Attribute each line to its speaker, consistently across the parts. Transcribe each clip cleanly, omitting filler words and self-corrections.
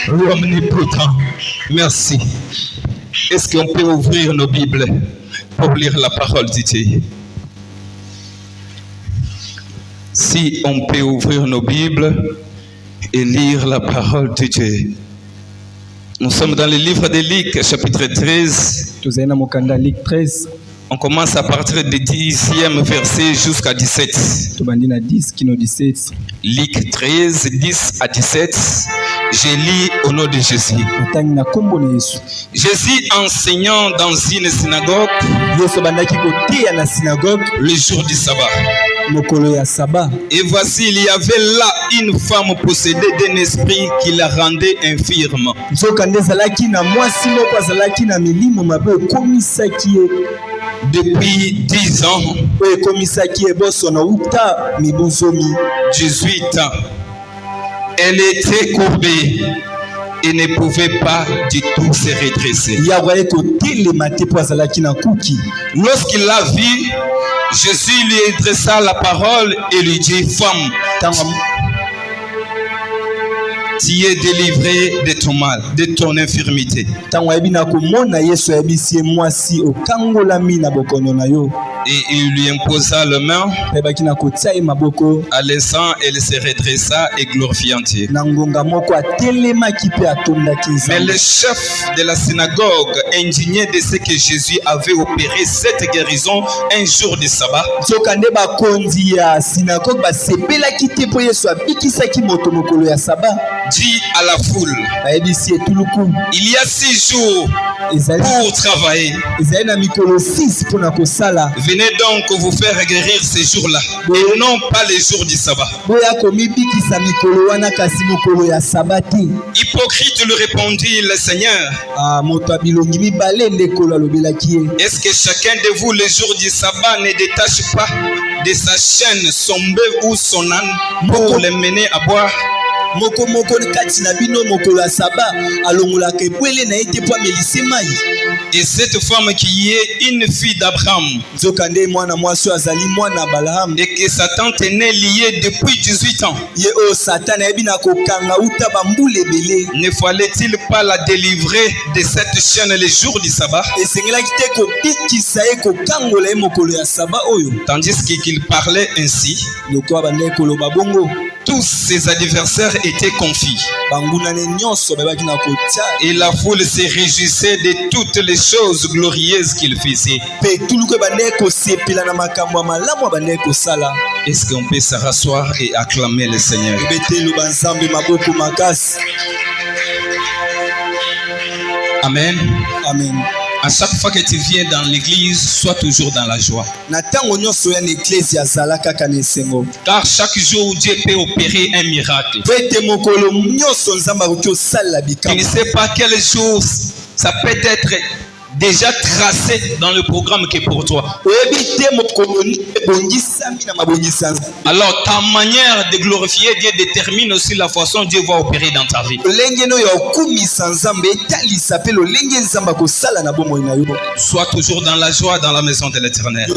Speaker 1: l'omnipotent, merci. Est-ce qu'on peut ouvrir nos Bibles pour lire la parole de Dieu? Si on peut ouvrir nos Bibles et lire la parole de Dieu. Nous sommes dans le livre de Luc, chapitre 13. On commence à partir du 10e verset jusqu'à 17. Luc 13, 10 à 17. Je lis au nom de Jésus. Jésus enseignant dans une synagogue le jour du sabbat. Et voici, il y avait là une femme possédée d'un esprit qui la rendait infirme. Depuis 10 ans, 18 ans, elle était courbée et ne pouvait pas du tout se redresser. Lorsqu'il l'a vue, Jésus lui adressa la parole et lui dit: Femme, tu es délivrée de ton mal, de ton infirmité. Et il lui imposa la main. À l'instant, elle se redressa et glorifiant Dieu. Mais le chef de la synagogue, indigné de ce que Jésus avait opéré cette guérison un jour de sabbat, dit à la foule: il y a 6 jours pour travailler. Venez donc vous faire guérir ces jours-là et non pas les jours du sabbat. Hypocrite, lui répondit le Seigneur. Est-ce que chacun de vous le jour du sabbat ne détache pas de sa chaîne son bœuf ou son âne pour le mener à boire? Et cette femme qui est une fille d'Abraham et que sa tante est née liée depuis 18 ans, ne fallait-il pas la délivrer de cette chaîne le jour du sabbat? Tandis qu'il parlait ainsi, tous ses adversaires étaient confus. Et la foule se réjouissait de toutes les choses glorieuses qu'il faisait. Est-ce qu'on peut se rasseoir et acclamer le Seigneur? Amen. Amen. À chaque fois que tu viens dans l'église, sois toujours dans la joie. Car chaque jour, Dieu peut opérer un miracle. Tu ne sais pas quel jour ça peut être déjà tracé dans le programme qui est pour toi. Alors ta manière de glorifier Dieu détermine aussi la façon dont Dieu va opérer dans ta vie. Sois toujours dans la joie dans la maison de l'Éternel.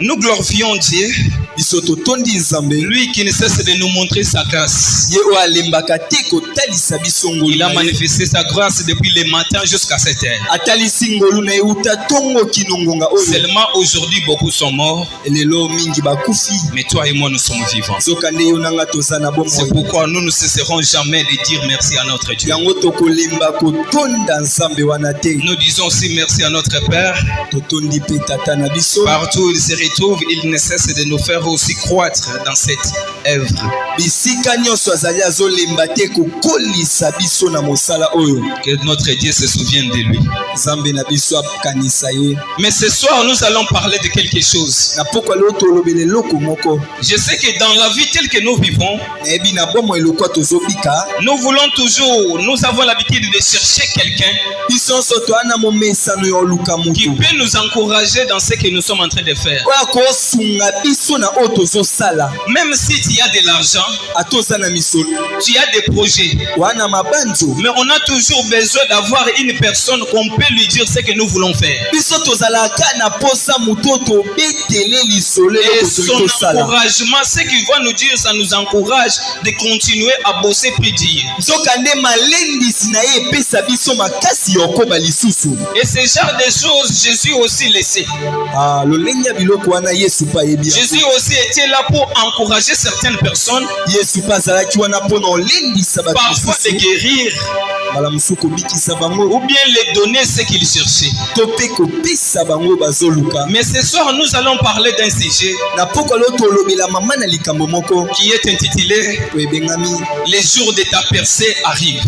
Speaker 1: Nous glorifions Dieu, lui qui ne cesse de nous montrer sa grâce. Il a manifesté sa grâce depuis le matin jusqu'à cette heure. Seulement aujourd'hui beaucoup sont morts, mais toi et moi nous sommes vivants. C'est pourquoi nous ne cesserons jamais de dire merci à notre Dieu. Nous disons aussi merci à notre Père. Partout où il se retrouve, il ne cesse de nous faire aussi croître dans cette œuvre. Que notre Dieu se souvienne de lui. Mais ce soir, nous allons parler de quelque chose. Je sais que dans la vie telle que nous vivons, nous voulons toujours, nous avons l'habitude de chercher quelqu'un qui peut nous encourager dans ce que nous sommes en train de faire. Même si tu as de l'argent, tu as des projets, mais on a toujours besoin d'avoir une personne qu'on peut lui dire ce que nous voulons faire. Et son encouragement, ce qu'il va nous dire, ça nous encourage de continuer à bosser plus dur. Et ce genre de choses, Jésus aussi le sait. Jésus aussi était là pour encourager certaines personnes, parfois de guérir, ou bien les donner ce qu'ils cherchaient. Mais ce soir, nous allons parler d'un sujet qui est intitulé Les jours de ta percée arrivent.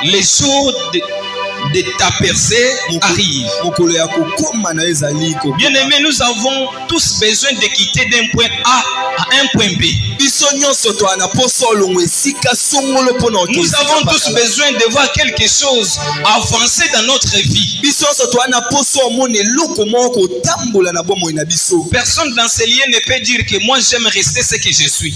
Speaker 1: Les jours de ta percée arrive. Bien aimé, nous avons tous besoin de quitter d'un point A à un point B. Nous avons tous besoin de voir quelque chose avancer dans notre vie. Personne dans ce lieu ne peut dire que moi j'aime rester ce que je suis.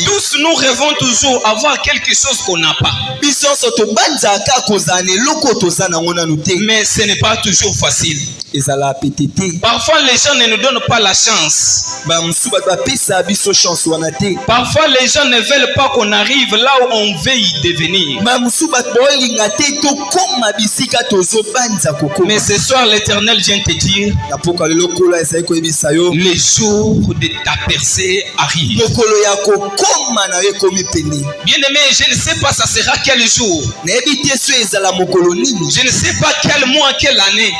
Speaker 1: Tous nous rêvons toujours avoir quelque chose qu'on n'a pas. Mais ce n'est pas toujours facile. Parfois les gens ne nous donnent pas la chance. Parfois les gens ne veulent pas qu'on arrive là où on veut y devenir. Mais ce soir l'Éternel vient te dire, les jours de ta percée arrivent. Bien aimé, je ne sais pas ça sera quel jour. Je ne sais pas quel mois, quelle année.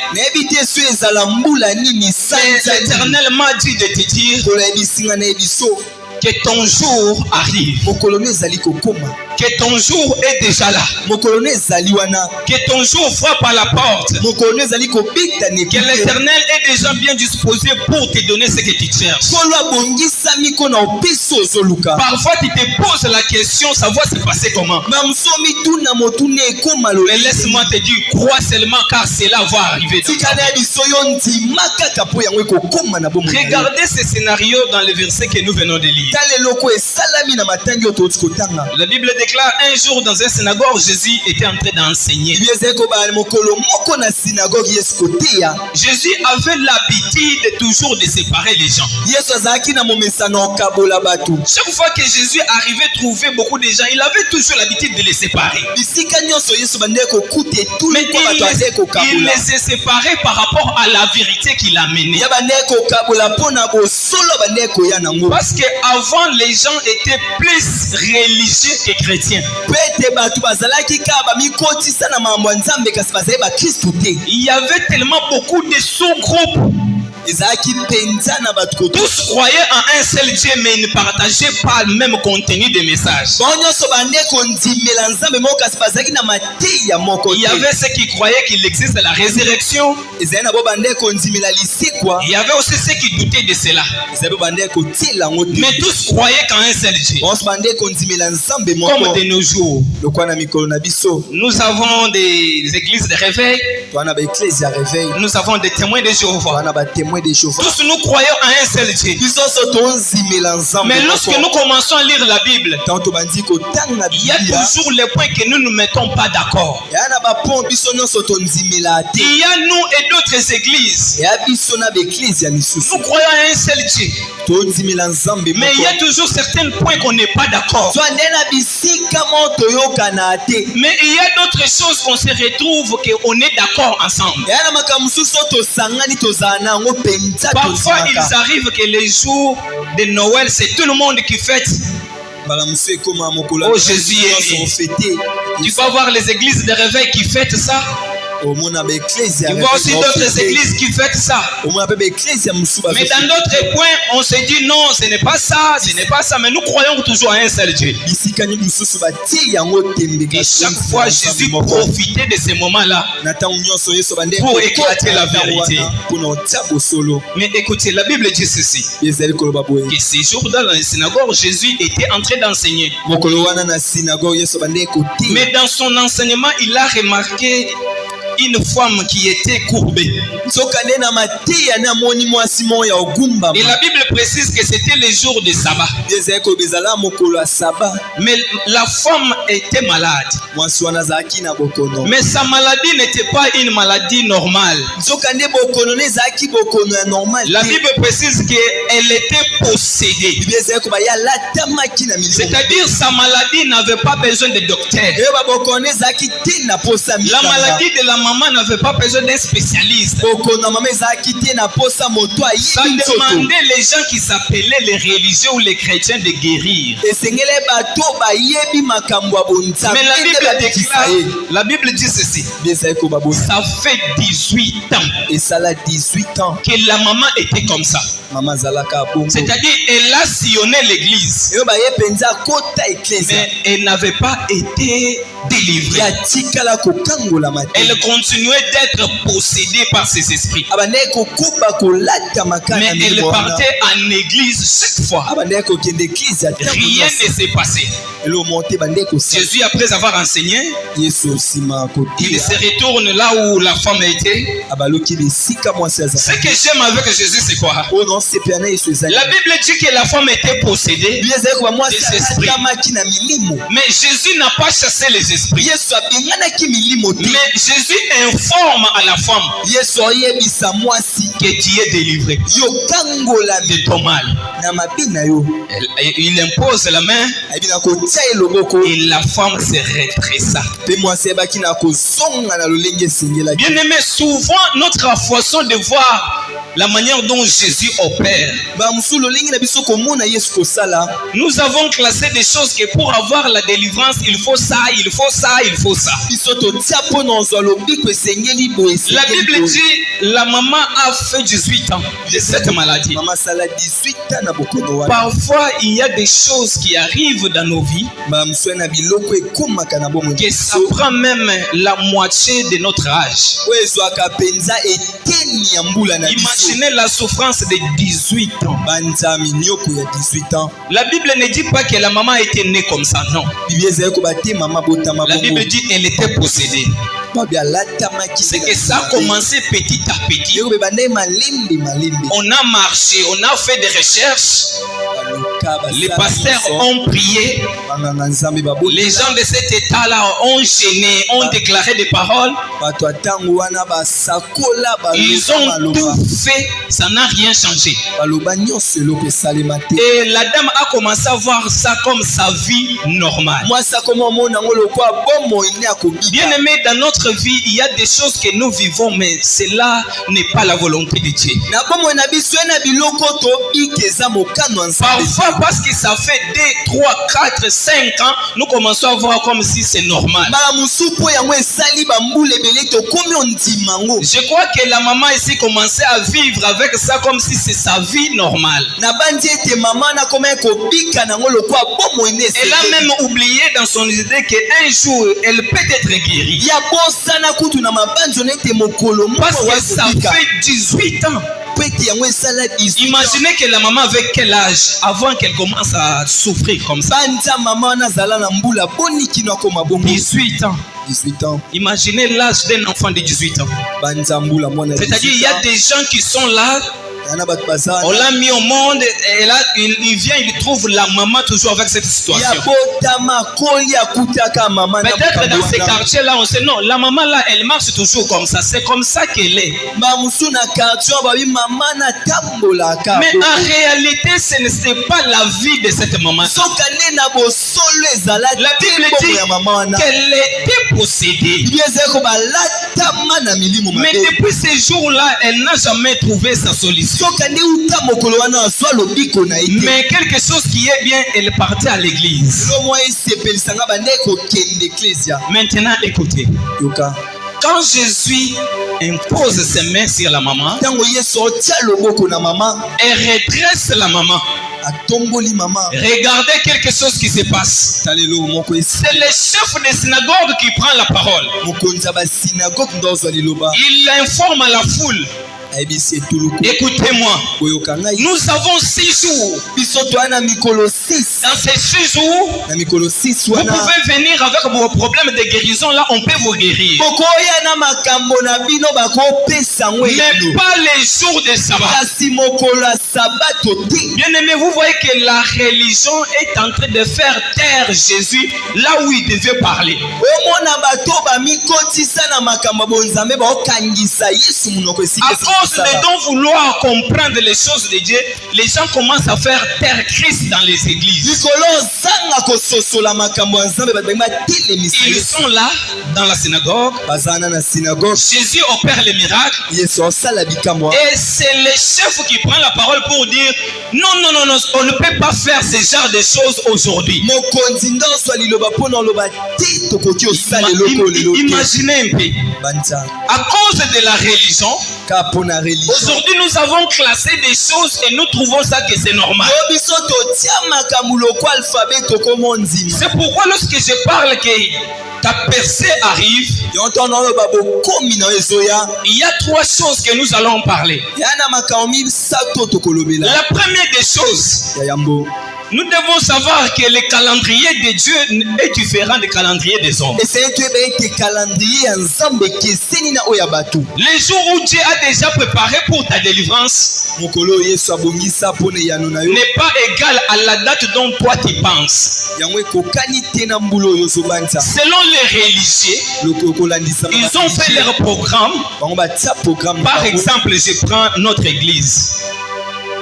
Speaker 1: L'Éternel m'a dit de te dire que ton jour arrive. Que ton jour est déjà là. Que ton jour frappe à la porte. Que l'Éternel est déjà bien disposé pour te donner ce que tu cherches. Parfois tu te poses la question, ça va se passer comment. Mais laisse-moi te dire, crois seulement car cela va arriver. Regardez ce scénario dans le verset que nous venons de lire. La Bible déclare, un jour dans une synagogue, Jésus était en train d'enseigner. Jésus avait l'habitude toujours de séparer les gens. Chaque fois que Jésus arrivait trouver beaucoup de gens, il avait toujours l'habitude de les séparer. Mais il les séparait par rapport à la vérité qu'il a menée. Parce qu'avant, les gens étaient plus religieux que chrétiens. Il y avait tellement beaucoup de sous-groupes. Tous croyaient en un seul Dieu, mais ils ne partageaient pas le même contenu des messages. Il y avait ceux qui croyaient qu'il existe la résurrection. Il y avait aussi ceux qui doutaient de cela. Mais tous croyaient qu'en un seul Dieu. Comme de nos jours, nous avons des églises de réveil. Nous avons des témoins de Jéhovah. Tous nous croyons à un seul Dieu. Mais lorsque nous commençons à lire la Bible, il y a toujours les points que nous ne mettons pas d'accord. Il y a nous et d'autres églises. Nous croyons à un seul Dieu. Mais il y a toujours certains points qu'on n'est pas d'accord. Mais il y a d'autres choses qu'on se retrouve qu'on est d'accord ensemble. Parfois il arrive que les jours de Noël, c'est tout le monde qui fête. Oh, Jésus est né. Tu vas voir les églises de réveil qui fêtent ça. Tu vois aussi d'autres églises qui fêtent ça. Mais dans d'autres points, on se dit non, ce n'est pas ça, ce n'est pas ça. Mais nous croyons toujours à un seul Dieu. Et chaque fois, Jésus profitait de ces moments-là pour éclater la vérité. Mais écoutez, la Bible dit ceci. Que ces jours dans la synagogue, Jésus était en train d'enseigner. Mais dans son enseignement, il a remarqué une femme qui était courbée. Et la Bible précise que c'était le jour de sabbat. Mais la femme était malade. Mais sa maladie n'était pas une maladie normale. La Bible précise qu'elle était possédée. C'est-à-dire sa maladie n'avait pas besoin de docteur. La maladie de la maman n'avait pas besoin d'un spécialiste. Ça demandait les gens qui s'appelaient les religieux ou les chrétiens de guérir. Mais la Bible dit ceci. Ça fait 18 ans que la maman était comme ça. C'est-à-dire elle a sillonné l'église, mais elle n'avait pas été délivrée. Elle continuait d'être possédée par ses esprits. Mais elle partait en église chaque fois. Rien ne s'est passé. Jésus, après avoir enseigné, il se retourne là où la femme était. Ce que j'aime avec Jésus, c'est quoi? La Bible dit que la femme était possédée des esprits. Mais Jésus n'a pas chassé les esprits. Mais Jésus informe à la femme que tu es délivré de ton mal. Il impose la main et la femme se redressa. Bien aimé, souvent notre façon de voir la manière dont Jésus opère, nous avons classé des choses que pour avoir la délivrance, il faut ça, il faut ça, il faut ça. La Bible dit la maman a fait 18 ans de cette maladie. Parfois, il y a des choses qui arrivent dans nos vies que ça prend même la moitié de notre âge. Imaginez la souffrance de 18 ans. La Bible ne dit pas que la maman était née comme ça, non. La Bible dit qu'elle était possédée. C'est que ça a commencé petit à petit. On a marché, on a fait des recherches. Les pasteurs ont prié. Les gens de cet état-là ont gêné, ont déclaré des paroles. Ils ont tout fait, ça n'a rien changé. Et la dame a commencé à voir ça comme sa vie normale. Bien aimé, dans notre vie, il y a des choses que nous vivons, mais cela n'est pas la volonté de Dieu. Parfois, parce que ça fait 2, 3, 4, 5 ans, nous commençons à voir comme si c'est normal. Je crois que la maman ici commençait à vivre avec ça comme si c'est sa vie normale. Elle a même oublié dans son idée qu'un jour, elle peut être guérie. Parce que ça fait 18 ans. Imaginez que la maman avait quel âge avant qu'elle commence à souffrir comme ça? 18 ans. Imaginez l'âge d'un enfant de 18 ans. C'est-à-dire il y a des gens qui sont là. On l'a mis au monde et là il vient, il trouve la maman toujours avec cette situation. Peut-être dans ces quartiers là on sait non, la maman là elle marche toujours comme ça, c'est comme ça qu'elle est. Mais en réalité ce n'est pas la vie de cette maman. La Bible dit qu'elle était possédée. Mais depuis ces jours là elle n'a jamais trouvé sa solution. Mais quelque chose qui est bien, elle partait à l'église. Maintenant, écoutez. Quand Jésus impose ses mains sur la maman, elle redresse la maman. Regardez quelque chose qui se passe. C'est le chef de synagogue qui prend la parole. Il informe à la foule Écoutez-moi. Nous avons 6 jours. Dans ces 6 jours, vous pouvez venir avec vos problèmes de guérison. Là, on peut vous guérir. Mais pas les jours de sabbat. Bien aimé, vous voyez que la religion est en train de faire taire Jésus là où il devait parler. À cause de donc vouloir comprendre les choses de Dieu, les gens commencent à faire taire Christ dans les églises. Ils sont là dans la synagogue. Jésus opère les miracles. Et c'est le chef qui prend la parole pour dire non, on ne peut pas faire ce genre de choses aujourd'hui. Imaginez un peu. À cause de la religion, aujourd'hui nous avons classé des choses et nous trouvons ça que c'est normal. C'est pourquoi lorsque je parle que ta percée arrive, il y a 3 choses que nous allons parler. La première des choses, nous devons savoir que le calendrier de Dieu est différent du calendrier des hommes. Le jour où Dieu a déjà préparé pour ta délivrance n'est pas égal à la date dont toi tu penses. Selon les religieux, ils ont fait leur programme. Par exemple, je prends notre église.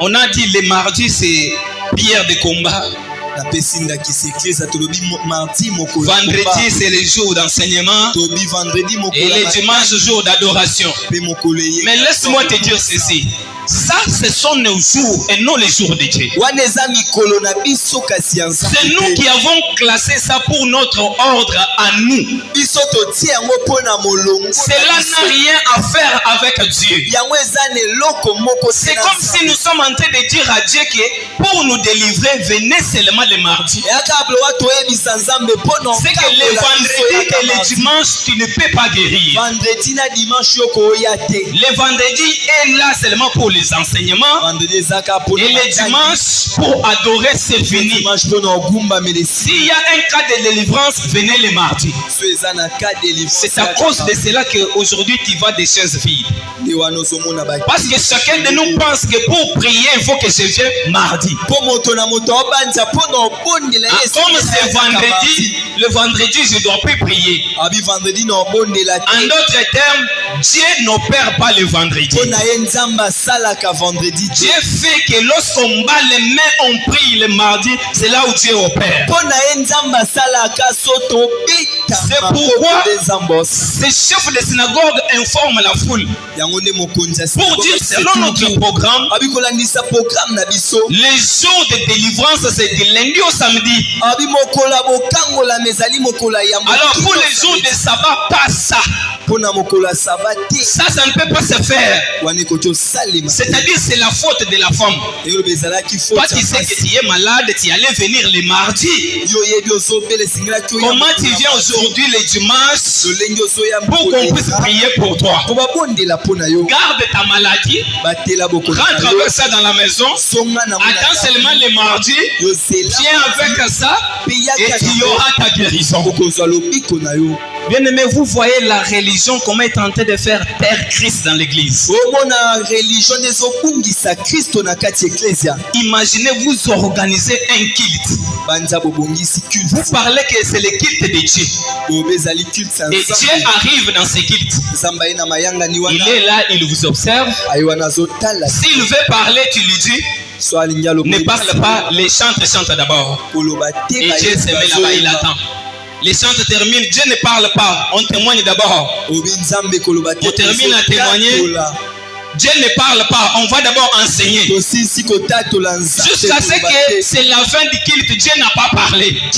Speaker 1: On a dit les mardis c'est prière de combat. Vendredi c'est le jour d'enseignement. Et le dimanche jour d'adoration. Mais laisse-moi te dire ceci. Ça, ce sont nos jours et non les jours de Dieu. C'est nous qui avons classé ça pour notre ordre à nous. Cela n'a rien à faire avec Dieu. C'est comme si nous sommes en train de dire à Dieu que pour nous délivrer, venez seulement le mardi. C'est que le vendredi et le dimanche, tu ne peux pas guérir. Le vendredi est là seulement pour les enseignements et le dimanche pour adorer, c'est fini. S'il y a un cas de délivrance, venez le mardi. C'est à cause de cela qu'aujourd'hui tu vas des chaises vides. Parce que chacun de nous pense que pour prier il faut que je vienne mardi. Comme c'est vendredi, le vendredi je ne dois plus prier. En d'autres termes, Dieu n'opère pas le vendredi. Dieu fait que lorsqu'on bat les mains, on prie le mardi, c'est là où Dieu opère. C'est pourquoi ces chefs de synagogue informent la foule pour dire selon notre programme, les jours de délivrance c'est du lundi au samedi. Alors pour les jours de sabbat, pas ça. Ça ne peut pas se faire. C'est-à-dire c'est la faute de la femme. Toi tu sais que tu es malade, tu allais venir le mardi. Comment tu viens aujourd'hui le dimanche pour qu'on puisse prier pour toi? Garde ta maladie, rentre avec ça dans la maison, attends seulement le mardi, viens avec ça et tu auras ta guérison. Bien aimé, vous voyez la religion comment est en train de faire taire Christ dans l'église. Imaginez vous organisez un culte. Vous parlez que c'est le culte de Dieu. Et Dieu arrive dans ce culte. Il est là, il vous observe. S'il veut parler, tu lui dis ne parle pas, les chantes d'abord. Et Dieu se met là-bas, il attend. Les chants terminent, Dieu ne parle pas, on témoigne d'abord. On termine à témoigner. Dieu ne parle pas, on va d'abord enseigner. Jusqu'à ce que c'est la fin du culte, Dieu n'a pas parlé. Et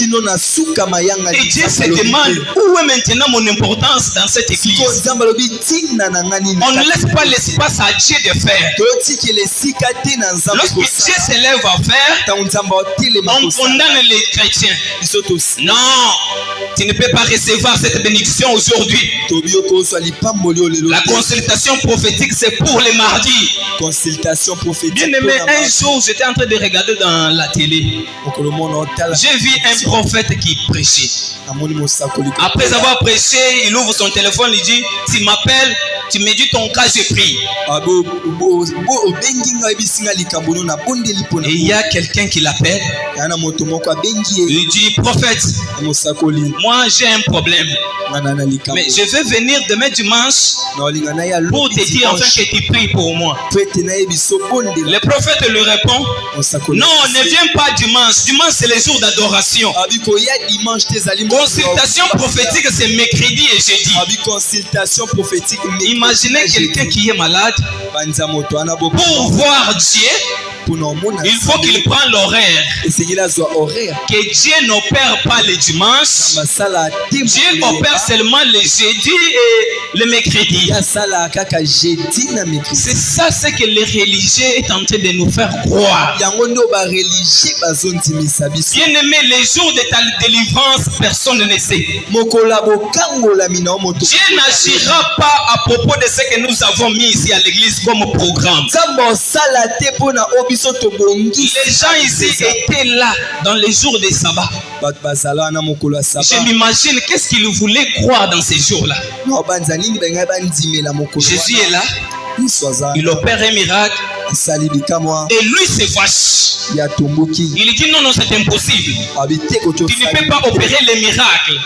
Speaker 1: Dieu se demande où est maintenant mon importance dans cette église. On ne laisse pas l'espace à Dieu de faire. Lorsque Dieu s'élève à faire, on condamne les chrétiens. Non, tu ne peux pas recevoir cette bénédiction aujourd'hui. La consultation prophétique, c'est pour les mardis. Bien aimé, un jour, j'étais en train de regarder dans la télé. J'ai vu un prophète qui prêchait. Après avoir prêché, il ouvre son téléphone, il dit, tu m'appelles, tu me dis ton cas, je prie. Et il y a quelqu'un qui l'appelle. Il dit, prophète, moi j'ai un problème. Mais je vais venir demain dimanche pour te dire enfin que tu pries pour moi. Le prophète lui répond, non, ne viens pas dimanche. Dimanche c'est le jour d'adoration. Consultation prophétique c'est mercredi et jeudi. Imaginez quelqu'un qui est malade. Pour voir Dieu, il faut qu'il prenne l'horaire. Que Dieu n'opère pas le dimanche. Dieu opère seulement le jeudi et le mercredi. C'est ça ce que les religieux est en train de nous faire croire. Bien aimé, les jours de ta délivrance, personne ne sait. Dieu n'agira pas à propos de ce que nous avons mis ici à l'église comme programme. Les gens ici étaient là dans les jours de sabbat. Je m'imagine qu'est-ce qu'ils voulaient croire dans ces jours-là. Jésus est là. Il opère un miracle. Et lui se fâche. Il dit non, c'est impossible. Tu ne peux pas opérer les miracles.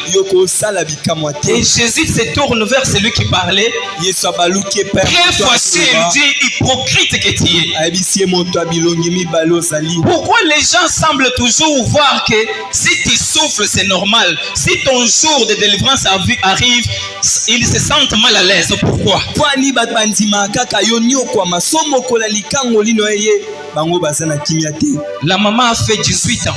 Speaker 1: Et Jésus se tourne vers celui qui parlait. Très fâché, il dit, hypocrite que tu es. Pourquoi les gens semblent toujours voir que si tu souffles, c'est normal. Si ton jour de délivrance arrive, ils se sentent mal à l'aise. Pourquoi? La maman a fait 18 ans.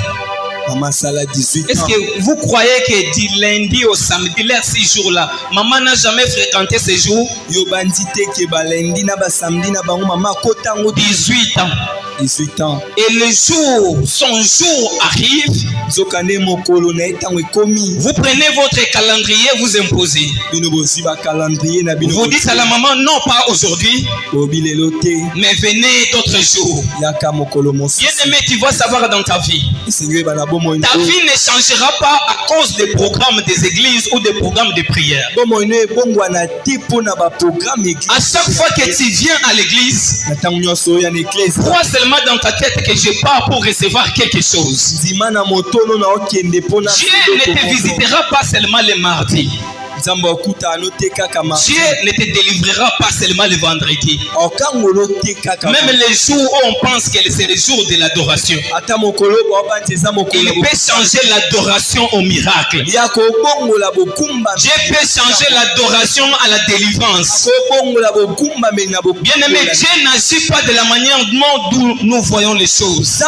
Speaker 1: Est-ce que vous croyez que du lundi au samedi, les 6 jours-là, maman n'a jamais fréquenté ces jours? 18 ans.
Speaker 2: 18 ans.
Speaker 1: Et le jour, son jour arrive. Vous prenez votre calendrier, vous imposez. Vous dites à la maman, non pas aujourd'hui, mais venez d'autres jours. Bien aimé, tu vas savoir dans ta vie. Ta vie ne changera pas à cause des programmes des églises ou des programmes de prière. À chaque fois que tu viens à l'église, crois seulement dans ta tête que je pars pour recevoir quelque chose. Dieu ne te visitera pas seulement le mardi. Dieu ne te délivrera pas seulement le vendredi. Même les jours où on pense que c'est le jour de l'adoration, il peut changer l'adoration au miracle. Dieu peut changer l'adoration à la délivrance. Bien aimé, Dieu n'agit pas de la manière dont nous voyons les choses.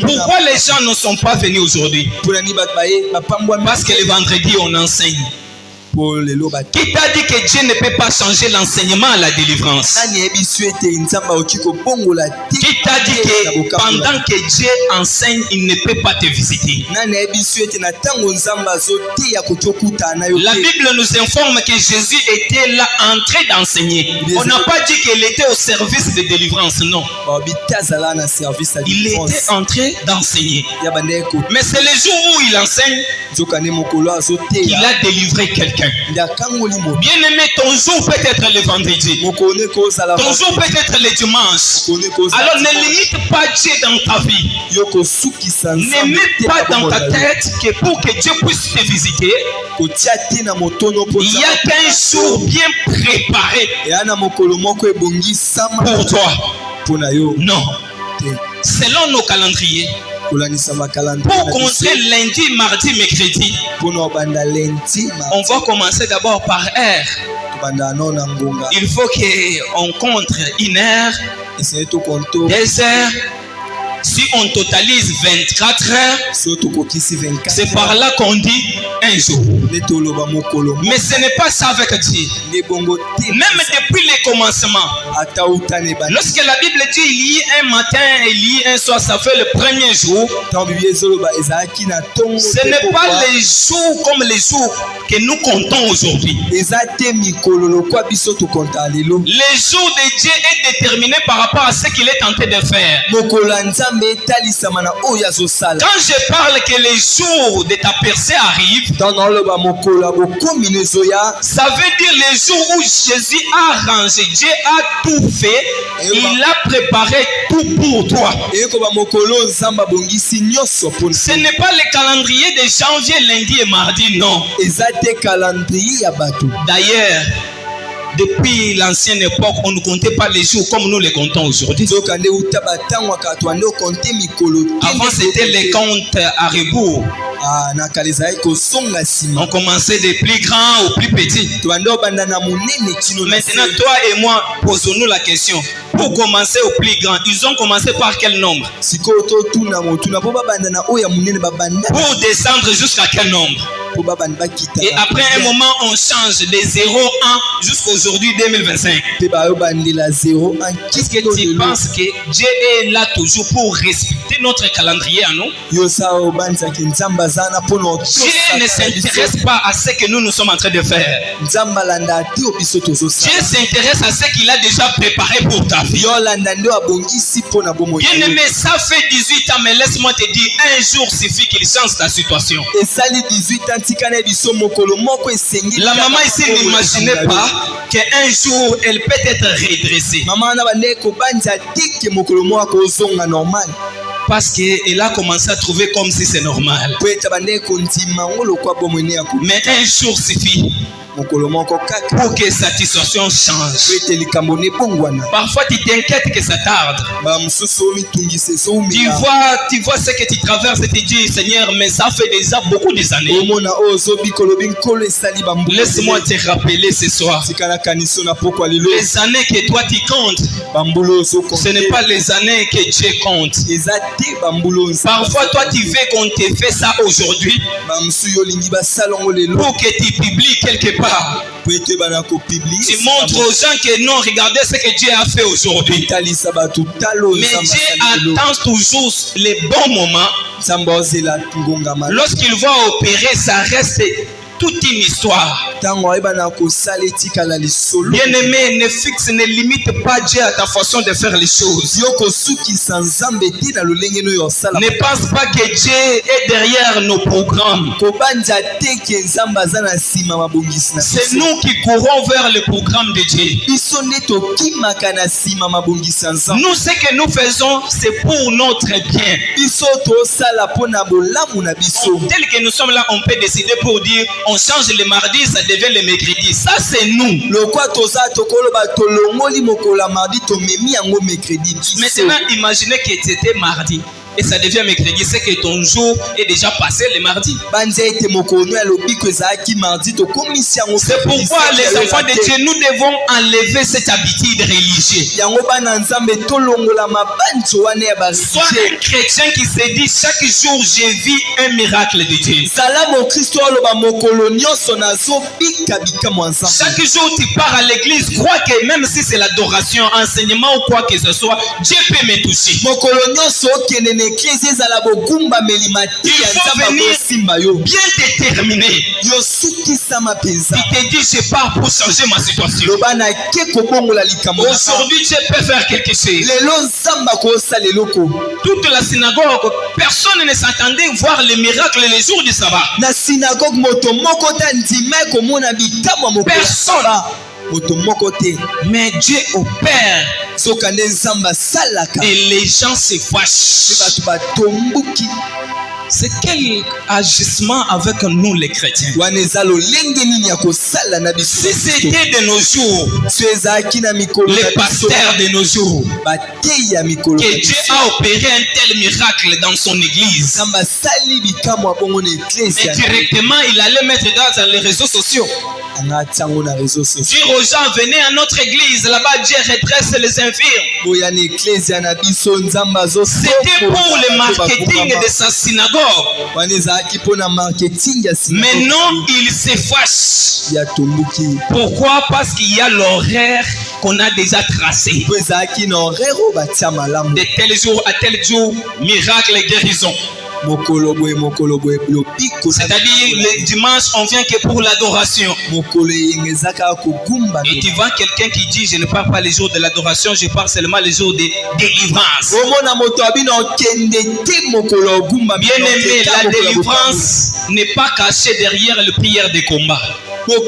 Speaker 1: Pourquoi les gens ne sont pas venus aujourd'hui? Parce que le vendredi on enseigne. Qui t'a dit que Dieu ne peut pas changer l'enseignement à la délivrance? Qui t'a dit que pendant que Dieu enseigne, il ne peut pas te visiter? La Bible nous informe que Jésus était là en train d'enseigner. On n'a pas dit qu'il était au service de délivrance, non. Il était en train d'enseigner. Mais c'est le jour où il enseigne qu'il a délivré quelqu'un. Bien aimé, ton jour peut être le vendredi, ton jour peut être le dimanche. Alors ne limite pas Dieu dans ta vie. Ne mets pas dans ta tête que pour que Dieu puisse te visiter, il y a qu'un jour bien préparé pour toi. Non. Selon nos calendriers, pour compter lundi, mardi, mercredi, on va commencer d'abord par heure. Il faut qu'on compte 1 heure, 2 heures. Si on totalise 24 heures, c'est par là qu'on dit un jour. Mais ce n'est pas ça avec Dieu. Même depuis les commencements. Lorsque la Bible dit il y a un matin et il y a un soir, ça fait le premier jour. Ce n'est pas les jours comme les jours que nous comptons aujourd'hui. Les jours de Dieu est déterminé par rapport à ce qu'il est tenté de faire. Quand je parle que les jours de ta percée arrivent, ça veut dire les jours où Jésus a arrangé, Dieu a tout fait, il a préparé tout pour toi. Ce n'est pas le calendrier de janvier, lundi et mardi, non. D'ailleurs, depuis l'ancienne époque, on ne comptait pas les jours comme nous les comptons aujourd'hui. Avant, c'était les comptes à rebours. On commençait des plus grands aux plus petits. Maintenant, toi et moi, posons-nous la question. Pour commencer au plus grand, ils ont commencé par quel nombre? Pour descendre jusqu'à quel nombre? Et après un moment, on change de 0, 1 jusqu'à aujourd'hui 2025. Est-ce que tu penses que Dieu est là toujours pour respecter notre calendrier à nous? Dieu ne s'intéresse pas à ce que nous sommes en train de faire. Dieu s'intéresse à ce qu'il a déjà préparé pour ta vie. Bien-aimé, ça fait 18 ans, mais laisse-moi te dire, un jour suffit qu'il change ta situation. La maman ici n'imaginait pas qu'un jour elle peut être redressée. Parce qu'elle a commencé à trouver comme si c'est normal. Mais un jour suffit pour que satisfaction change. Parfois tu t'inquiètes que ça tarde. Tu vois ce que tu traverses et tu dis Seigneur, mais ça fait déjà beaucoup d'années. Laisse-moi te rappeler ce soir. Les années que toi tu comptes, ce n'est pas les années que Dieu compte. Parfois toi tu veux qu'on te fait ça aujourd'hui pour que tu publies quelque part. Tu montres aux gens que non, regardez ce que Dieu a fait aujourd'hui. Mais Dieu attend toujours les bons moments. Lorsqu'il va opérer, ça reste toute une histoire. Bien-aimé, ne fixe, ne limite pas Dieu à ta façon de faire les choses. Ne pense pas que Dieu est derrière nos programmes. C'est nous qui courons vers le programme de Dieu. Nous, ce que nous faisons, c'est pour notre bien. Tel que nous sommes là, on peut décider pour dire on change le mardi, ça devient le mercredi. Ça, c'est nous. Maintenant, imaginez que c'était mardi et ça devient mercredi, c'est que ton jour est déjà passé le mardi. C'est pourquoi les enfants de Dieu, nous devons enlever cette habitude religieuse. Sois un chrétien qui se dit chaque jour je vis un miracle de Dieu. Chaque jour tu pars à l'église, crois que même si c'est l'adoration, enseignement ou quoi que ce soit, Dieu peut me toucher. Il faut venir bien déterminé. Tu te dis je pars pour changer ma situation. Aujourd'hui Dieu peut faire quelque chose. Toute la synagogue, personne ne s'attendait à voir les miracles les jours du sabbat. Personne. Mais Dieu opère et les gens se fâchent. C'est quel agissement avec nous les chrétiens? Si c'était de nos jours, les pasteurs de nos jours, que Dieu a opéré un tel miracle dans son église, et directement il allait mettre dans les réseaux sociaux. Dire aux gens, venez à notre église, là-bas Dieu redresse les infirmes. C'était pour le marketing de sa synagogue. Maintenant, il se fâche. Pourquoi? Parce qu'il y a l'horaire qu'on a déjà tracé. De tel jour à tel jour, miracle et guérison. C'est-à-dire le dimanche on vient que pour l'adoration. Et tu vois quelqu'un qui dit je ne parle pas les jours de l'adoration, je parle seulement les jours de délivrance. Bien aimé, la délivrance n'est pas cachée derrière le prière de combat. Dieu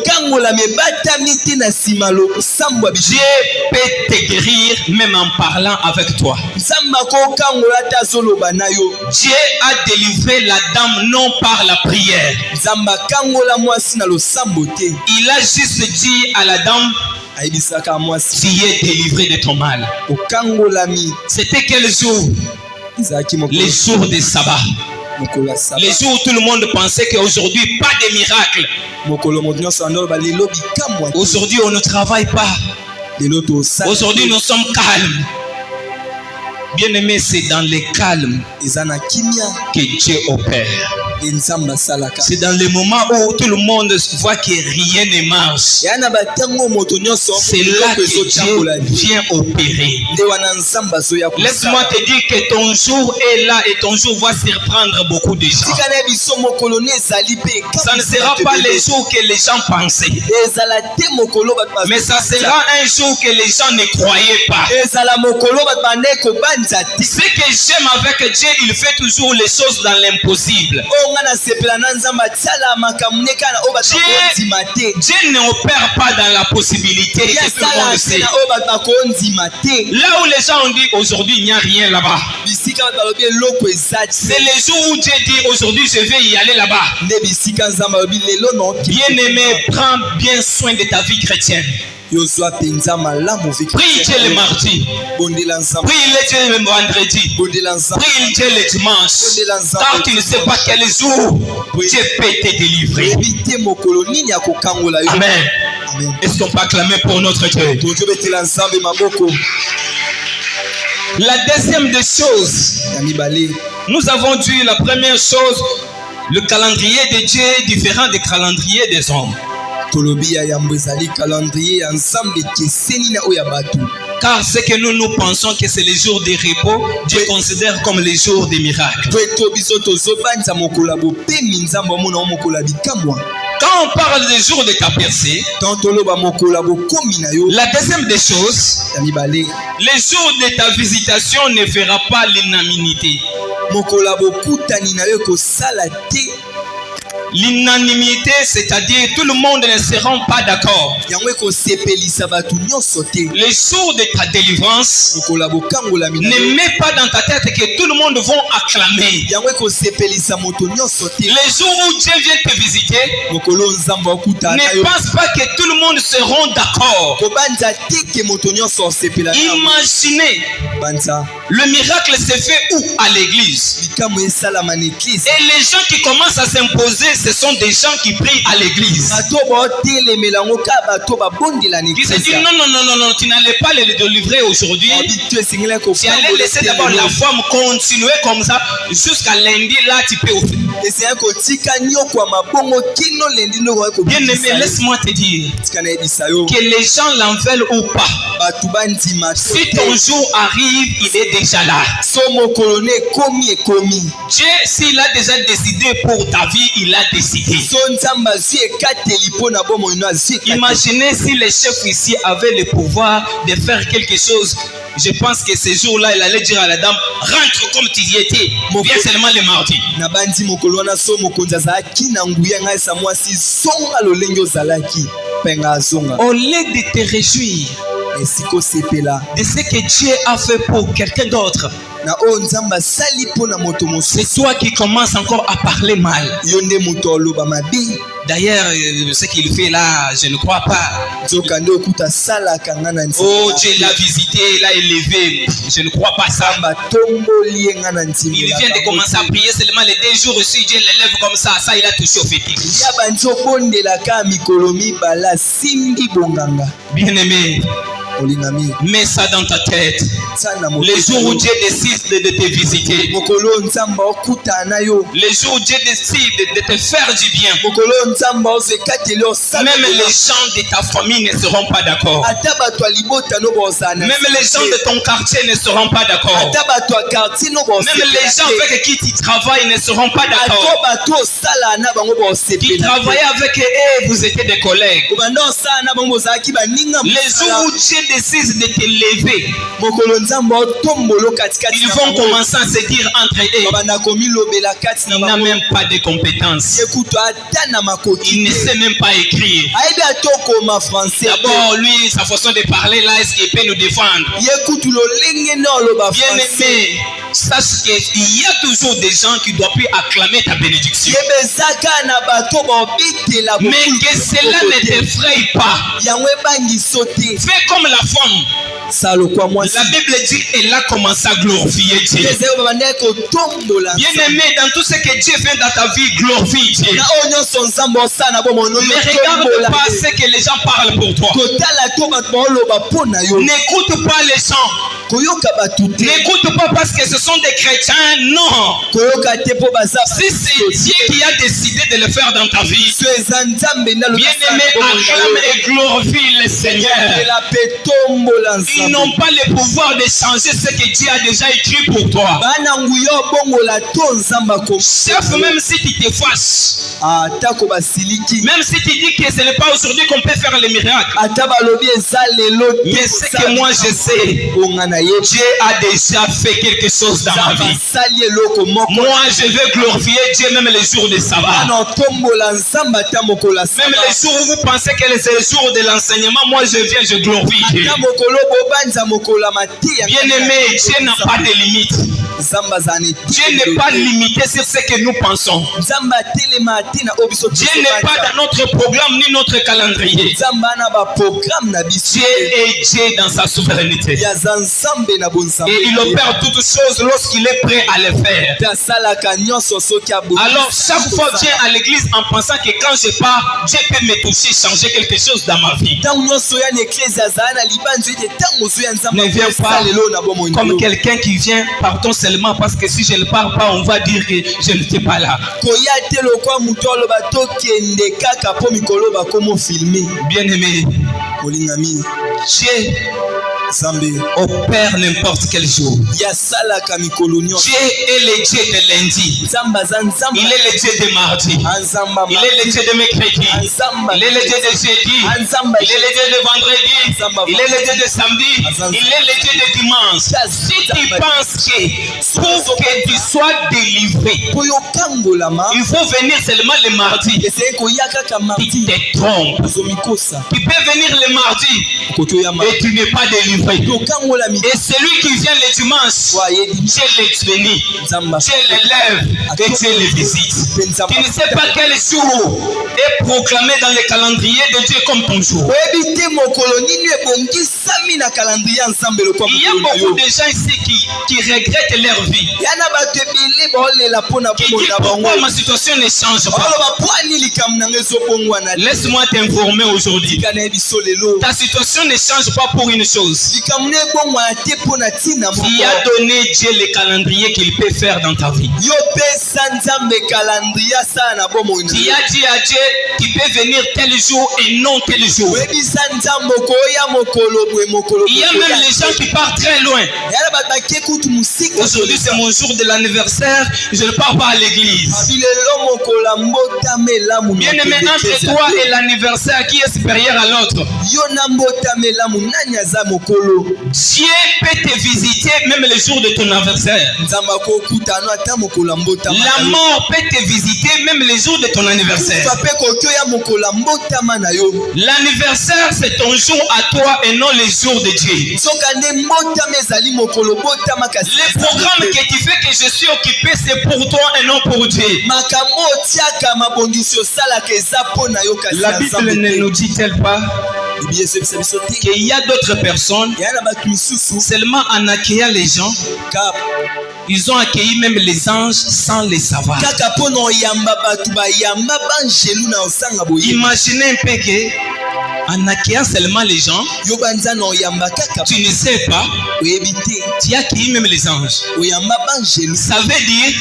Speaker 1: peut te guérir même en parlant avec toi. Dieu a délivré la dame non par la prière. Il a juste dit à la dame, tu es délivré de ton mal. C'était quel jour? Les jours de sabbat. Les jours où tout le monde pensait qu'aujourd'hui pas de miracle. Aujourd'hui on ne travaille pas. Aujourd'hui nous sommes calmes. Bien aimé, c'est dans le calme que Dieu opère. C'est dans les moments où tout le monde voit que rien ne marche. C'est là que Dieu vient opérer. Laisse-moi te dire que ton jour est là et ton jour va surprendre beaucoup de gens. Ça ne sera pas les jours que les gens pensaient, mais ça sera un jour que les gens ne croyaient pas. Ce que j'aime avec Dieu, il fait toujours les choses dans l'impossible. Dieu n'opère pas dans la possibilité. Là où les gens ont dit aujourd'hui il n'y a rien là-bas, c'est le jour où Dieu dit aujourd'hui je vais y aller là-bas. Bien aimé, prends bien soin de ta vie chrétienne. Prie Dieu le mardi, prie Dieu le vendredi, prie Dieu le dimanche, car tu ne sais pas quel jour Dieu peut te délivrer. Amen. Est-ce qu'on peut acclamer pour notre Dieu? La deuxième des choses, nous avons dit la première chose, le calendrier de Dieu est différent du calendrier des hommes. Car ce que nous pensons que c'est les jours de repos, Dieu considère comme les jours des miracles. Quand on parle des jours de ta percée, la deuxième des choses, les jours de ta visitation ne fera pas l'unanimité. L'unanimité, c'est-à-dire tout le monde ne sera pas d'accord. Les jours de ta délivrance, ne mets pas dans ta tête que tout le monde va acclamer. Les jours où Dieu vient te visiter, ne pense pas que tout le monde sera d'accord. Imaginez, le miracle se fait où? À l'église. Et les gens qui commencent à s'imposer, ce sont des gens qui prient à l'église. Qui se disent non, tu n'allais pas les délivrer aujourd'hui. Tu allais laisser d'abord la femme continuer comme ça jusqu'à lundi, là tu peux offrir. Bien aimé, laisse-moi te dire que les gens l'en veulent ou pas. Si ton jour arrive, il est déjà là. Dieu, s'il a déjà décidé pour ta vie, il a décidé. Imaginez si les chefs ici avaient le pouvoir de faire quelque chose. Je pense que ce jour-là, il allait dire à la dame, rentre comme tu y étais. Viens seulement le mardi. Au lieu de te réjouir de ce que Dieu a fait pour quelqu'un d'autre, C'est toi qui commences encore à parler mal. D'ailleurs, ce qu'il fait là, je ne crois pas. Oh, Dieu l'a visité, l'a élevé. Je ne crois pas ça. Il vient de commencer à prier seulement les 2 jours aussi. Dieu l'élève comme ça. Ça, il a touché au fétiche. Bien aimé, mets ça dans ta tête. Les jours où Dieu décide de te visiter, les jours où Dieu décide de te faire du bien, même les gens de ta famille ne seront pas d'accord. Même les gens de ton quartier ne seront pas d'accord. Même les gens avec qui tu travailles ne seront pas d'accord. Tu travaillais avec eux, vous étiez des collègues. Les jours où Dieu décide de te lever, ils vont commencer à se dire entre eux, il n'a même pas de compétences. Il ne sait même pas écrire. D'abord, lui, sa façon de parler là, est-ce qu'il peut nous défendre? Bien aimé, sache qu'il y a toujours des gens qui doivent plus acclamer ta bénédiction. Mais que cela ne t'effraie pas. Fais comme la femme. La Bible dit elle a commencé à glorifier Dieu. Bien aimé, dans tout ce que Dieu fait dans ta vie, glorifie Dieu. Ne regarde pas ce que les gens parlent pour toi. N'écoute pas les gens. N'écoute pas parce que ce sont des chrétiens. Non. Si c'est Dieu qui a décidé de le faire dans ta vie, bien aimé, acclame et glorifie le Seigneur. Ils n'ont pas le pouvoir de changer ce que Dieu a déjà écrit pour toi. Chef, même si tu te fâches, même si tu dis que ce n'est pas aujourd'hui qu'on peut faire les miracles, mais ce que moi je sais, Dieu a déjà fait quelque chose dans ma vie. Moi je veux glorifier Dieu même les jours de sabbat. Même les jours où vous pensez que c'est le jour de l'enseignement, moi je viens, je glorifie Dieu. Bien aimé, Dieu n'a pas de limite. Dieu n'est pas limité sur ce que nous pensons. Dieu n'est pas dans notre programme ni notre calendrier. Dieu est Dieu dans sa souveraineté. Et il opère toutes choses lorsqu'il est prêt à le faire. Alors chaque fois que je viens à l'église en pensant que quand je pars, Dieu peut me toucher, changer quelque chose dans ma vie. Ne viens pas comme quelqu'un qui vient, partons seulement parce que si je ne pars pas, on va dire que je n'étais pas là. Bien aimé, Dieu opère n'importe quel jour. Dieu est le Dieu de lundi. Il est le Dieu de mardi. Il est le Dieu de mercredi. Il est le Dieu de jeudi. Il est le Dieu de vendredi. Il est le Dieu de samedi. Il est le Dieu de dimanche. Si tu penses que pour que tu sois délivré, il faut venir seulement le mardi, tu te trompes. Tu peux venir le mardi et tu n'es pas délivré. Et celui qui vient le dimanche, Dieu le bénit, Dieu l'élève et Dieu le visite. Tu ne sais pas quel jour est proclamé dans le calendrier de Dieu comme ton jour. Il y a beaucoup de gens ici qui regrettent leur vie, qui disent pourquoi ma situation ne change pas. Laisse-moi t'informer aujourd'hui. Ta situation ne change pas pour une chose. Qui a donné Dieu le calendrier qu'il peut faire dans ta vie. Qui a dit à Dieu qu'il peut venir tel jour et non tel jour. Il y a même les gens qui partent très loin. Aujourd'hui c'est mon jour de l'anniversaire, je ne pars pas à l'église. Bien aimé, entre toi et l'anniversaire, qui est supérieur à l'autre? Dieu peut te visiter même le jour de ton anniversaire. La mort peut te visiter même le jour de ton anniversaire. L'anniversaire, c'est ton jour à toi et non les jours de Dieu. Le programme que tu fais que je suis occupé, c'est pour toi et non pour Dieu. La Bible ne nous dit-elle pas qu'il y a d'autres personnes seulement en accueillant les gens, ils ont accueilli même les anges sans les savoir. Imaginez un peu que en accueillant seulement les gens, tu ne sais pas, tu as accueilli même les anges. Ça veut dire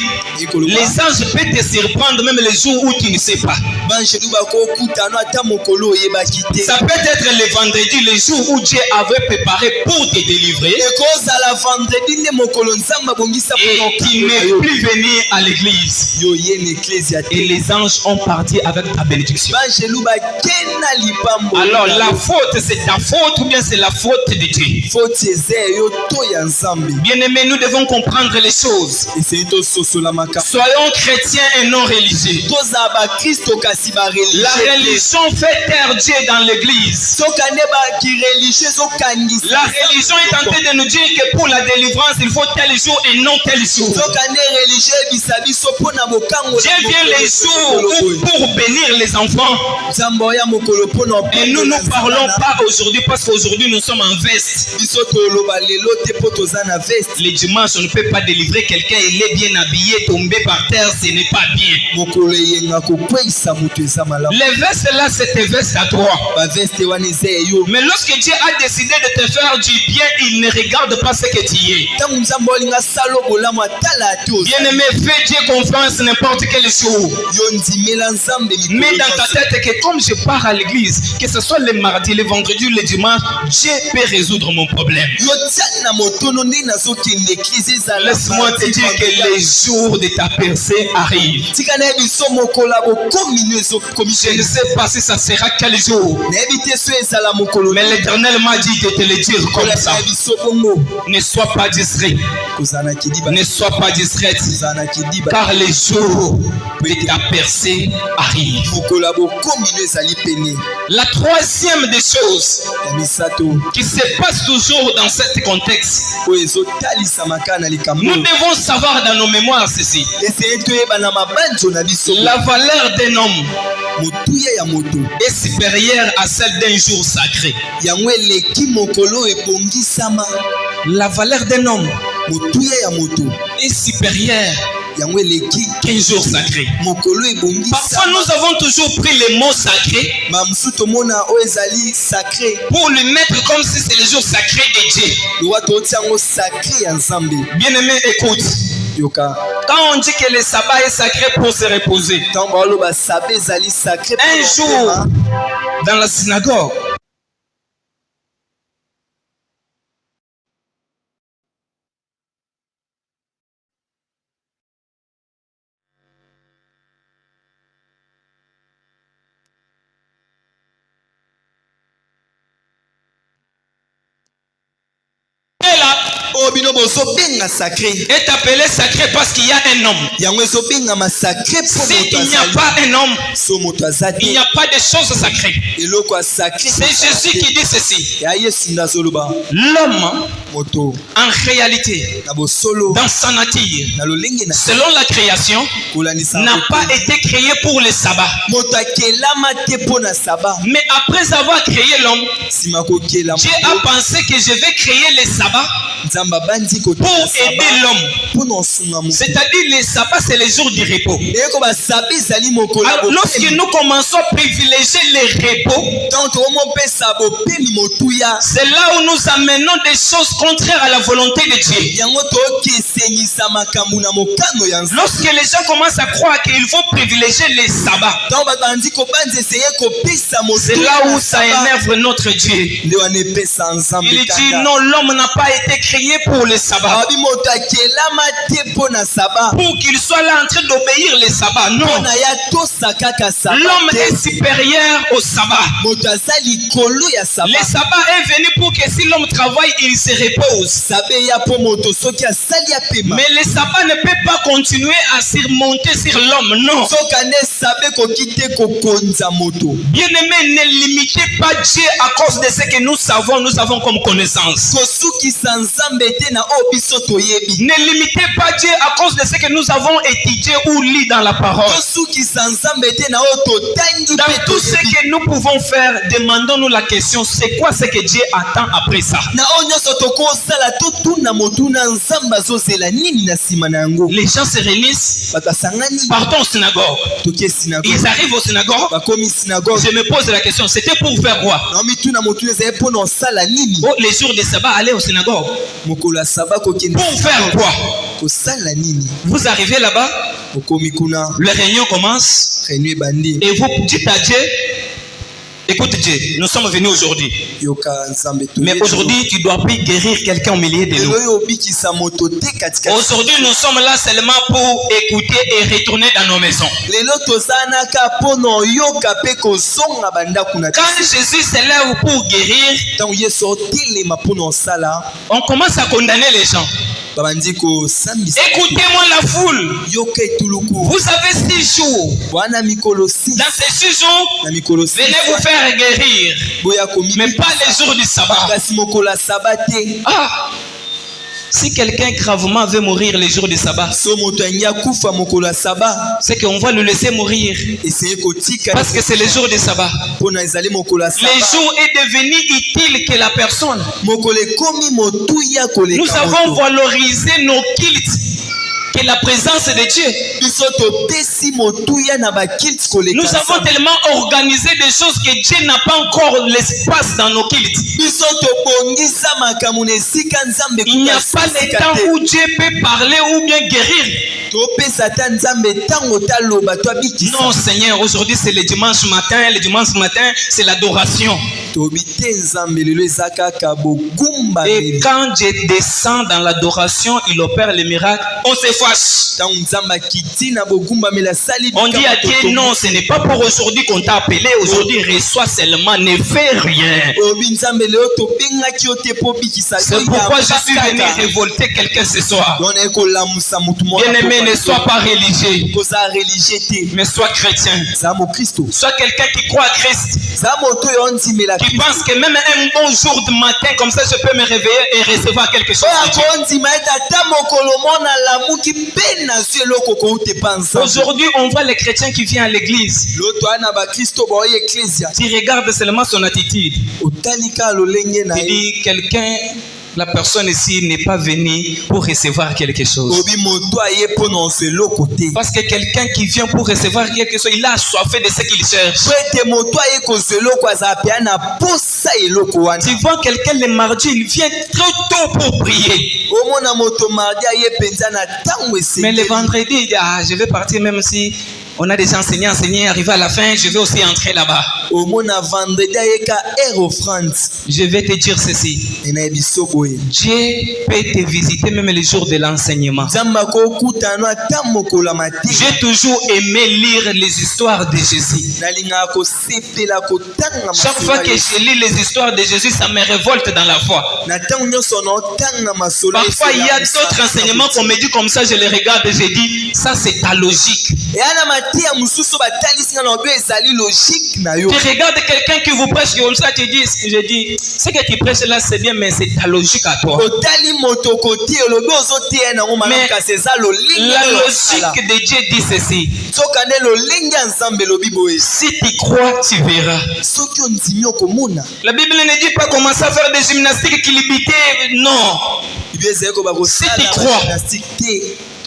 Speaker 1: les anges peuvent te surprendre même les jours où tu ne sais pas. Ça peut être le vendredi, le jour où Dieu avait préparé pour te délivrer. Et tu n'es plus venu à l'église. Et les anges ont parti avec ta bénédiction. Alors la faute, c'est ta faute ou bien c'est la faute de Dieu? Bien-aimés, nous devons comprendre les choses. Soyons chrétiens et non religieux. La religion fait taire Dieu dans l'église. La religion est en train de nous dire que pour la délivrance, il faut tel jour et non tel jour. Dieu vient les jours pour bénir les enfants. Et nous ne parlons pas aujourd'hui parce qu'aujourd'hui nous sommes en veste. Les dimanches, on ne peut pas délivrer quelqu'un, il est bien habillé, tombé par terre, ce n'est pas bien. Les vestes là, c'est tes vestes à toi. Mais lorsque Dieu a décidé de te faire du bien, il ne regarde pas ce que tu es. Bien-aimé, fais Dieu confiance n'importe quel jour. Mets dans ta tête que comme je pars à l'église, que ce soit le mardi, le vendredi ou le dimanche, Dieu peut résoudre mon problème. Laisse-moi te dire que les jours de ta percée arrivent. Je ne sais pas si ça sera quel jour. Mais l'Éternel m'a dit de te le dire comme ça. Ne sois pas distrait. Ne sois pas distraite. Car les jours de ta percée arrivent. La troisième des choses qui se passe toujours dans ce contexte, nous devons savoir dans nos mémoires ceci. La valeur d'un homme est supérieure à celle d'un jour sacré. La valeur d'un homme est supérieure qu'un jour sacré. Parfois nous avons toujours pris les mots sacrés pour le mettre comme si c'est le jour sacré de Dieu. Bien-aimé, écoute. Quand on dit que le sabbat est sacré pour se reposer, un jour dans la synagogue, est appelé sacré parce qu'il y a un homme. S'il n'y a pas un homme, il n'y a pas de choses sacrées. C'est Jésus qui dit ceci. L'homme, en réalité, dans sa nature, selon la création, n'a pas été créé pour le sabbat. Mais après avoir créé l'homme, Dieu a pensé que je vais créer le sabbat pour aider l'homme. C'est-à-dire le sabbat, c'est le jour du repos. Alors, lorsque nous commençons à privilégier le repos, c'est là où nous amenons des choses contraires à la volonté de Dieu. Lorsque les gens commencent à croire qu'il faut privilégier les sabbats, c'est là où ça énerve notre Dieu. Il dit non, l'homme n'a pas été créé pour le sabbat. Pour qu'il soit là en train d'obéir le sabbat. Non. L'homme est supérieur au sabbat. Le sabbat est venu pour que si l'homme travaille, il se repose. Mais le sabbat ne peut pas continuer à surmonter sur l'homme. Non. Bien aimé, ne limitez pas Dieu à cause de ce que nous avons comme connaissance. Ne limitez pas Dieu à cause de ce que nous avons étudié ou lu dans la parole. Dans tout ce que nous pouvons faire, demandons-nous la question, c'est quoi ce que Dieu attend après ça? Les gens se réunissent, partons au synagogue. Ils arrivent au synagogue. Je me pose la question, c'était pour faire quoi? Les jours de sabbat, aller au synagogue. Pour faire quoi? Vous arrivez là-bas, la réunion commence, et vous dites à Dieu, écoute Dieu, nous sommes venus aujourd'hui. Mais aujourd'hui, tu dois plus guérir quelqu'un au milieu de nous. Aujourd'hui, nous sommes là seulement pour écouter et retourner dans nos maisons. Quand Jésus est là pour guérir, on commence à condamner les gens. Écoutez-moi la foule. Vous avez 6 jours. Dans ces 6 jours, venez vous faire guérir. Mais pas les jours du sabbat. Ah! Si quelqu'un gravement veut mourir les jours du sabbat, c'est qu'on va le laisser mourir. Parce que c'est le jour du sabbat. Les jours est devenu utile que la personne. Nous avons valorisé nos cultes. Que la présence de Dieu. Nous avons tellement organisé des choses que Dieu n'a pas encore l'espace dans nos cultes. Il n'y a pas le temps où Dieu peut parler ou bien guérir. Non Seigneur, aujourd'hui c'est le dimanche matin. Le dimanche matin c'est l'adoration. Et quand je descends dans l'adoration, il opère les miracles. On se fâche. On dit à Dieu, non, ce n'est pas pour aujourd'hui qu'on t'a appelé. Aujourd'hui, reçois seulement, ne fais rien. C'est pourquoi je suis venu révolter quelqu'un ce soir. Bien-aimé, ne sois pas religieux, mais sois chrétien. Sois quelqu'un qui croit à Christ. Qui pense que même un bon jour de matin, comme ça, je peux me réveiller et recevoir quelque chose. Aujourd'hui, on voit les chrétiens qui viennent à l'église. Tu regardes seulement son attitude. Il dit quelqu'un. La personne ici n'est pas venue pour recevoir quelque chose. Parce que quelqu'un qui vient pour recevoir quelque chose, il a assoiffé de ce qu'il cherche. Tu vois quelqu'un le mardi, il vient trop tôt pour prier. Mais le vendredi, il dit, ah, je vais partir même si on a des enseignants, arrivé à la fin, je vais aussi entrer là-bas. Je vais te dire ceci. Dieu peut te visiter même les jours de l'enseignement. J'ai toujours aimé lire les histoires de Jésus. Chaque fois que je lis les histoires de Jésus, ça me révolte dans la foi. Parfois, il y a d'autres enseignements qu'on me dit comme ça, je les regarde et je dis, ça c'est ta logique. Tu regardes quelqu'un qui vous prêche comme ça, tu dis, je dis, ce que tu prêches là c'est bien, mais c'est ta logique à toi. Mais la logique de Dieu dit ceci. Si tu crois, tu verras. La Bible ne dit pas commencer à faire des gymnastiques équilibrées, non. Si tu crois,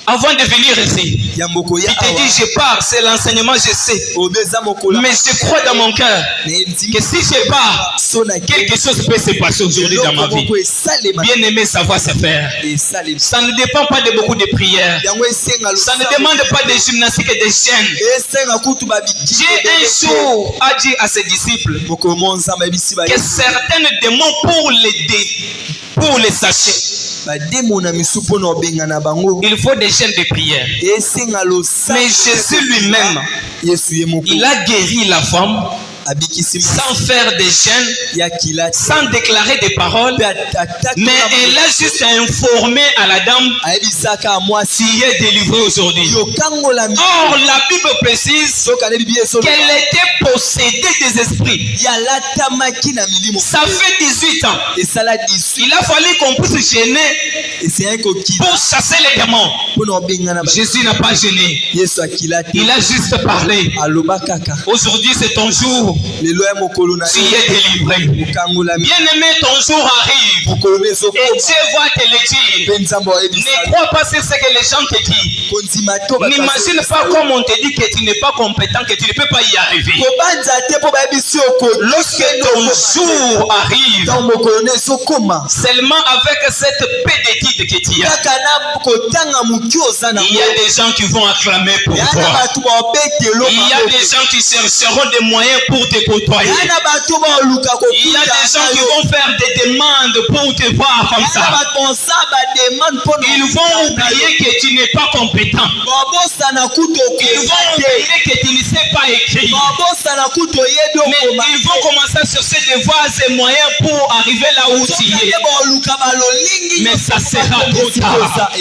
Speaker 1: avant de venir ici, il te dit je pars, c'est l'enseignement, je sais. Mais je crois dans mon cœur que si je pars, quelque chose peut se passer aujourd'hui dans ma vie. Bien aimé, ça va se faire. Ça ne dépend pas de beaucoup de prières. Ça ne demande pas de gymnastique et de chaînes. Dieu un jour a dit à ses disciples que certains démons pour les sachets, Il faut des chaînes de prière. Mais Jésus lui-même, il a guéri la femme sans faire des gênes, sans déclarer des paroles, mais elle a juste informé à la dame qui est délivrée aujourd'hui. Or, la Bible précise qu'elle était possédée des esprits. Ça fait 18 ans. Il a fallu qu'on puisse gêner pour chasser les démons. Jésus n'a pas gêné. Il a juste parlé. Aujourd'hui, c'est ton jour. Tu es délivré. Bien-aimé, ton jour arrive. Et Dieu va te le dire. Ne crois pas sur ce que les gens te disent. N'imagine pas comme on te dit que tu n'es pas compétent, que tu ne peux pas y arriver. Lorsque ton jour arrive, seulement avec cette paix d'étude que tu as, il y a des gens qui vont acclamer pour toi. Il y a des gens qui chercheront des moyens pour te côtoyer. Il y a des gens qui vont faire des demandes pour te voir comme ça. Ils vont oublier que tu n'es pas compétent. Ils vont oublier que tu ne sais pas écrire. Mais ils vont commencer à chercher des voies et moyens pour arriver là où tu es. Mais ça sera trop tard.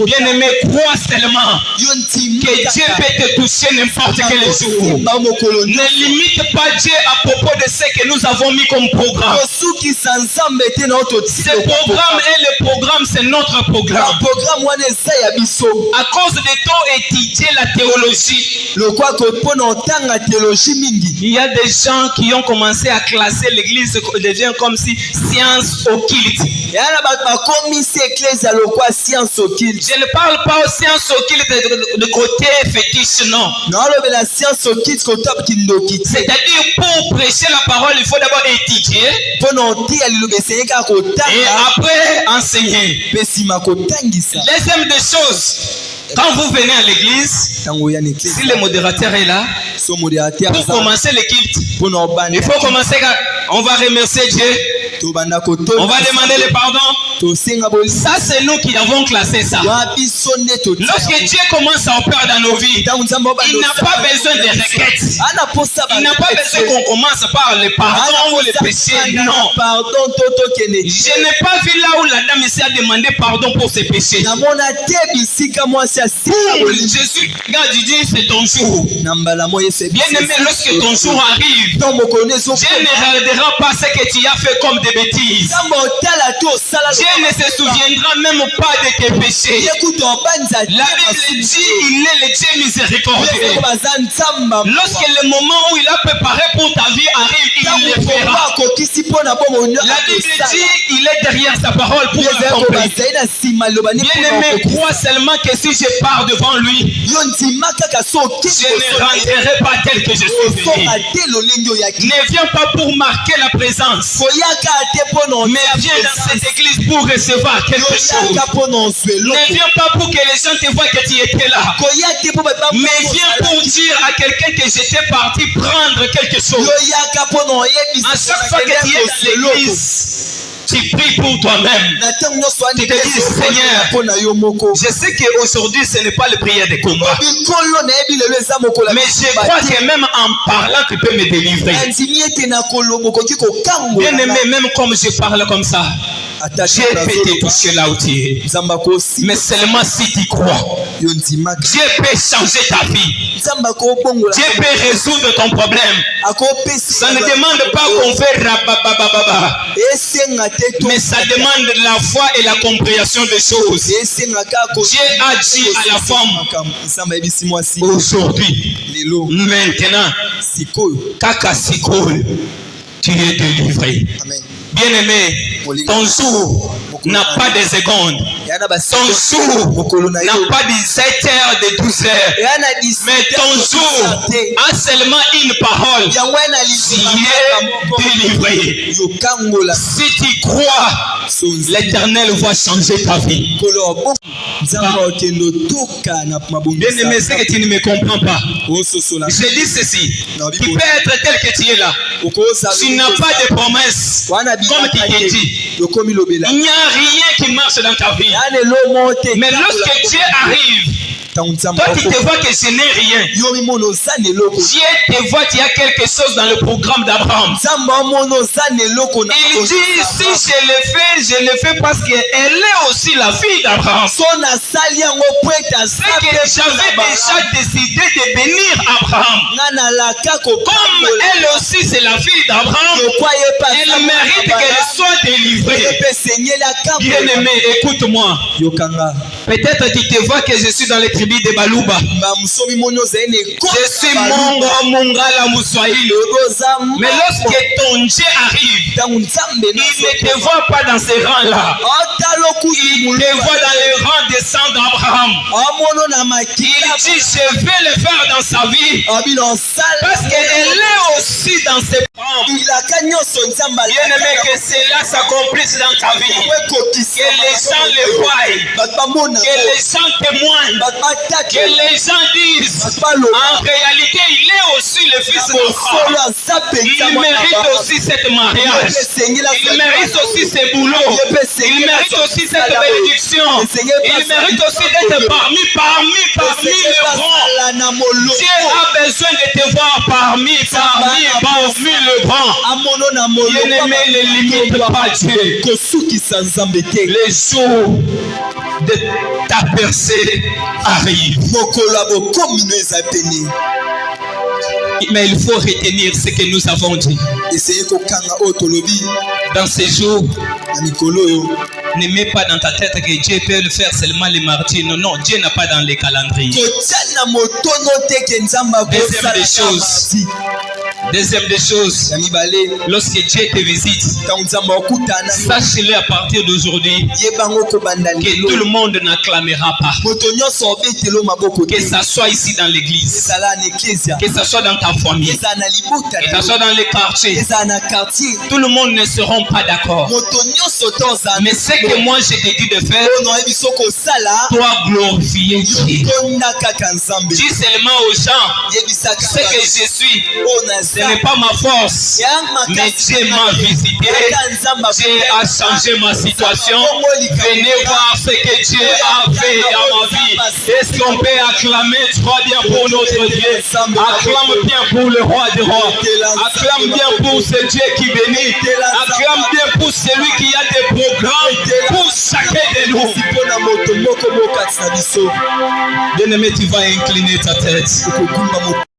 Speaker 1: Bien-aimé, crois seulement que Dieu peut te toucher n'importe quel jour. Ne limite pas Dieu à propos de ce que nous avons mis comme programme. Ce programme est le programme, c'est notre programme. À cause de ton étudier la théologie, il y a des gens qui ont commencé à classer l'église devient comme si science occulte. Je ne parle pas aux sciences occultes de côté fétiche, non. C'est-à-dire pour prêcher la parole, il faut d'abord étudier et après enseigner. Deuxième des choses, quand vous venez à l'église, si le modérateur est là, pour commencer le culte, il faut commencer, on va remercier Dieu, on va demander le pardon. Ça, c'est nous qui avons classé ça. Lorsque Dieu commence à opérer dans nos vies, il n'a pas besoin de requêtes. Il n'a pas besoin qu'on commence par le pardon ou le péché. Non. Je n'ai pas vu là où la dame ici a demandé pardon pour ses péchés. Jésus, regarde, il dit c'est ton jour. Bien aimé, lorsque ton jour arrive, Dieu ne regardera pas ce que tu as fait comme des bêtises. Dieu ne se souviendra même pas de tes péchés. La Bible dit il est le Dieu miséricordieux. Lorsque le moment où il a préparé pour ta vie arrive, il le fera. La Bible dit il est derrière sa parole pour l'accomplir. Bien aimé, crois seulement que si je pars devant lui, je ne rentrerai pas tel que je suis venu. Ne viens pas pour marquer la présence, mais viens dans cette église pour recevoir quelque chose. Ne viens pas pour que les gens te voient que tu étais là, mais viens pour dire à quelqu'un que j'étais parti prendre quelque chose. À chaque fois que tu es dans l'église, tu pries pour toi-même. Tu te dis, Seigneur, je sais qu'aujourd'hui ce n'est pas le prière de combat, mais je crois que même en parlant tu peux me délivrer. Bien aimé, même comme je parle comme ça, Dieu peut te toucher là où tu es. Mais seulement si tu crois. Dieu peut changer ta vie. Dieu peut résoudre ton problème. Ça ne demande pas qu'on fait rababababa, mais ça demande la foi et la compréhension des choses. Dieu a dit à la femme aujourd'hui, maintenant, Kaka Sikol, tu es délivré. Bien-aimé, ton jour n'a pas de secondes. Ton jour n'a pas 17 heures, de 12 heures. Mais ton jour a seulement une parole. Tu es délivré. Si tu crois, l'Éternel va changer ta vie. Bien-aimé, c'est que tu ne me comprends pas. Je dis ceci. Tu peux être tel que tu es là. tu n'as pas de promesses. Comme tu t'es dit, il n'y a rien qui marche dans ta vie. Mais lorsque Dieu arrive, toi tu te vois que je n'ai rien. Dieu te voit qu'il y a quelque chose dans le programme d'Abraham. Il dit, si je le fais parce qu'elle est aussi la fille d'Abraham. C'est que j'avais déjà décidé de bénir Abraham. Comme elle aussi c'est la fille d'Abraham, elle mérite qu'elle soit délivrée. Bien-aimé, écoute-moi. Peut-être tu te vois que je suis dans les tribus de Baluba. Je suis Mongala Mouswahili. Mais lorsque ton Dieu arrive, il ne te voit pas dans ces rangs-là. Il te voit dans les rangs des sangs d'Abraham. Il dit, je vais le faire dans sa vie. Parce qu'elle est aussi dans ses parents. Bien-aimé, que cela s'accomplisse dans ta vie. Que les gens le voient. Que les gens témoignent. Que les gens disent, en réalité, il est aussi le fils d'Abraham. Il mérite aussi cette mariage. Il mérite aussi ce boulot. Il mérite aussi cette bénédiction. Il mérite aussi d'être parmi les grands. Dieu a besoin de te voir parmi le grand. Bien-aimé, ne limite pas Dieu. Les jours de ta percée arrivent. Mais il faut retenir ce que nous avons dit. Dans ces jours, ne mets pas dans ta tête que Dieu peut le faire seulement les mardis. Non, non, Dieu n'a pas dans les calendriers. Deuxième des choses, lorsque Dieu te visite, sache-le à partir d'aujourd'hui que tout le monde n'acclamera pas. Que ça soit ici dans l'église, que ça soit dans ta famille, que ça soit dans les quartiers, tout le monde ne seront pas d'accord. Mais ce que moi je t'ai dit de faire, toi glorifier Dieu. Dis seulement aux gens ce que je suis. Ce n'est pas ma force, mais Dieu m'a visité. Dieu a changé ma situation. Venez voir ce que Dieu a fait dans ma vie. Est-ce qu'on peut acclamer? Tu crois bien pour notre Dieu. Acclame bien pour le roi des rois. Acclame bien pour ce Dieu qui bénit. Acclame bien pour celui qui a des programmes pour chacun de nous. Bien-aimé, tu vas incliner ta tête.